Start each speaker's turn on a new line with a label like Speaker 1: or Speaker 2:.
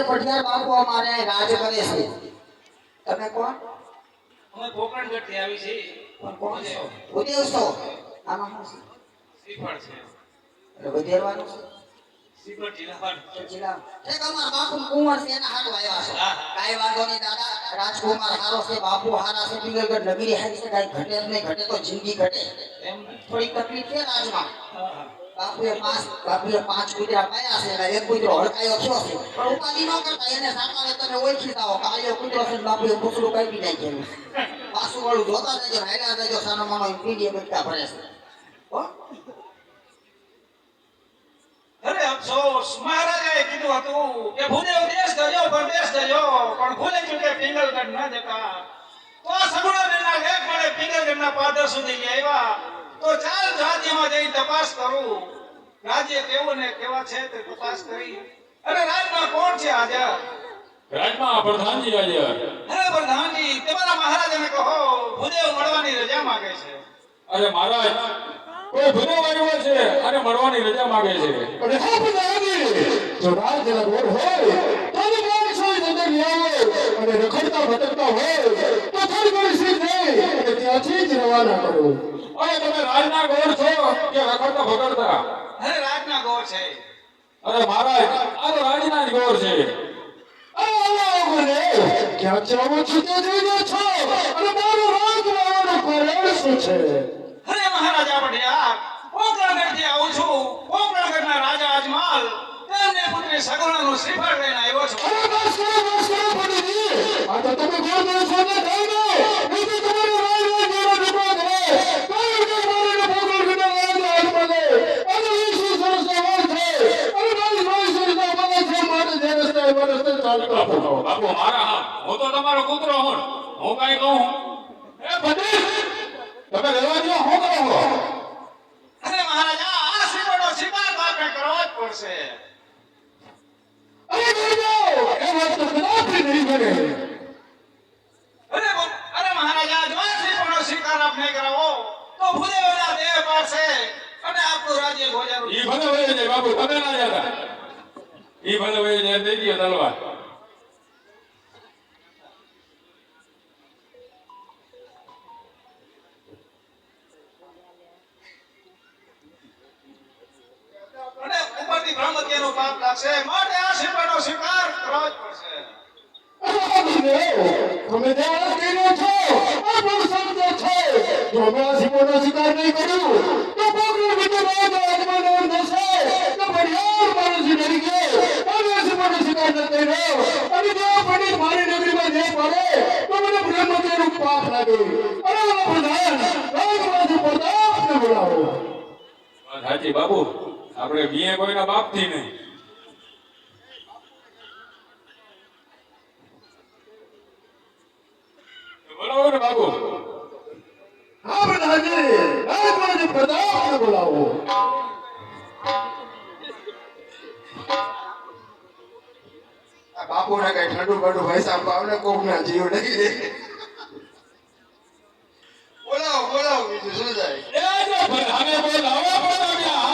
Speaker 1: પટિયાર બાપુ અમારે રાજ કરે છે. તમે કોણ?
Speaker 2: અમે કોકણગઢ થી આવી છે.
Speaker 1: કોણ છો? ઉદેવ છો? આમાં શું છે?
Speaker 2: શ્રીફળ છે.
Speaker 1: એટલે વધેરવાનું છે.
Speaker 2: શ્રીફળ જિલ્લાવાડ
Speaker 1: જિલ્લા ઠેક અમાર બાપુ કુંવર છે એના હાથ આવ્યા છે. કાઈ વાંધો નહીં દાદા. રાજકુમાર હારો છે, બાપુ હારા છે, પિંગલગઢ નગરી હારી છે, કાઈ ઘટે નહીં, ઘટે તો જિંદગી ઘટે.
Speaker 2: એમ
Speaker 1: થોડી તકલીફ છે રાજમાં. બાપુએ પાંચ કુતરા પાયા છે, એક કુતરો હડકાયો થયો છે, પણ ઉપાધિ ન કરતા એને સામે તમે ઓળખી જાઓ કાળિયો કુતરો છે, બાપુએ પૂછડું કાપી નાખ્યું. પાછું વાળું જોતા જજો, હાલ્યા જજો, સાનો માનો પીડીએ બટકા ભરે છે. હો
Speaker 2: અરે અફસોસ, મહારાજાએ કીધું હતું કે ભૂદેવ દેશ જજો પણ ભૂલે ચૂકે પિંગલગઢ ન જતા. તો સગુણાબેનના લેખ મળે પિંગલગઢના પાદર સુધી લઈ આવ્યા. તો ચાલ રાજ્યમાં જઈ તપાસ કરું, રાજ્ય કેવું ને કેવા છે તે તપાસ કરી. અરે રાજમાં કોણ છે હાજર?
Speaker 3: રાજમાં પ્રધાનજી હાજર.
Speaker 2: અરે પ્રધાનજી, તમારા મહારાજાને કહો ભૂદેવ મળવાની રજા માંગે છે.
Speaker 3: અરે મહારાજ, કોઈ ભૂદેવ આવ્યો છે અને મળવાની રજા માંગે છે.
Speaker 4: અરે હા પ્રધાનજી, જો રાજના ગોળ હોય તો માણસો અંદર આવો અને રખડતા ભટકતા હોય તો થોડી ઘણી સીટ નહીં અને ત્યાંથી જ રવાના કરો.
Speaker 3: અરે તમે રાજના ગોળ છો કે રખડતા ભગડતા?
Speaker 2: અરે રાજના ગોળ છે.
Speaker 3: અરે મહારાજ, આ તો રાજના જ ગોળ છે.
Speaker 4: ક્યાં જાવો છો તે જોઈ છો અને મારો રાજ લાવવાનો કારણ શું છે?
Speaker 2: અરે મહારાજા પટિયાર, કોકણગઢથી આવું છું. કોકણગઢના રાજા અજમાલ તેમને પુત્રી સગુણાનું શ્રીફળ લઈને આવ્યો છું.
Speaker 4: અરે બસ કરો પડીજી. આ તો તમે ગોળ છો ને થઈ ગયો. એ તો તમારો રાજ જેવો ડૂબો છે. કોઈ કે મારે ભોગવડના રાજ આત્માને અને એ શું સરસ વાત છે. અરે ભાઈ સરસ વાત છે. મારે જે રસ્તે ચાલતો હતો.
Speaker 3: બાપુ મારા હા, હું તો તમારો કૂતરો હું. હું કઈ કહું? એ બધી તમે રહેવા દો, હું કરો?
Speaker 2: અરે મહારાજા, આ શ્રીફળનો શિકાર તો આપણે કરવો જ પડશે.
Speaker 4: અરે ગોળો, એ વાત તો કદાપી નહીં બને.
Speaker 2: અરે મહારાજા, જો આ શ્રીફળનો શિકાર આપણે કરાવો તો ભૂદેવના દેહ પાડશે અને આપણું રાજ્ય ભોજાનું.
Speaker 3: ઈ ભલે વહી જાય બાપુ, તમે ના જતા. ઈ ભલે વહી જાય, દઈ દો તલવાર.
Speaker 2: અને ઉપરથી બ્રહ્મત્યાનું પાપ લાગશે, માટે આ શ્રીફળનો શિકાર કરવો જ પડશે.
Speaker 4: તમે ત્યાં કર્યો છો આ પણ સમજો છો. જો અમે આ સિંહોનો શિકાર નહીં કર્યું તો પોકરણ બીજો રાજ આત્માનો થશે તો બળિયાર માણસ ડરી ગયો. અમે આ સિંહોનો શિકાર ન કર્યો અને જો પંડિત મારી નગરીમાં જે પડે તો મને બ્રહ્મત્યાનું પાપ લાગે. અરે પ્રધાન, રાજમાંથી પ્રતાપને બોલાવો.
Speaker 3: સાચી બાપુ, આપણે બીએ કોઈના બાપથી નહીં. બોલાવો ને બાપુ.
Speaker 4: હા પ્રધાનજી, રાજમાંથી પ્રતાપને બોલાવો. બાપુ ને કઈ ઠંડુ બડુ પૈસા પાવને કોક ના જીવ નહીં. બોલાવો બીજું શું જાય?
Speaker 3: એ જો પ્રધાને બોલાવો, બોલાવ્યા.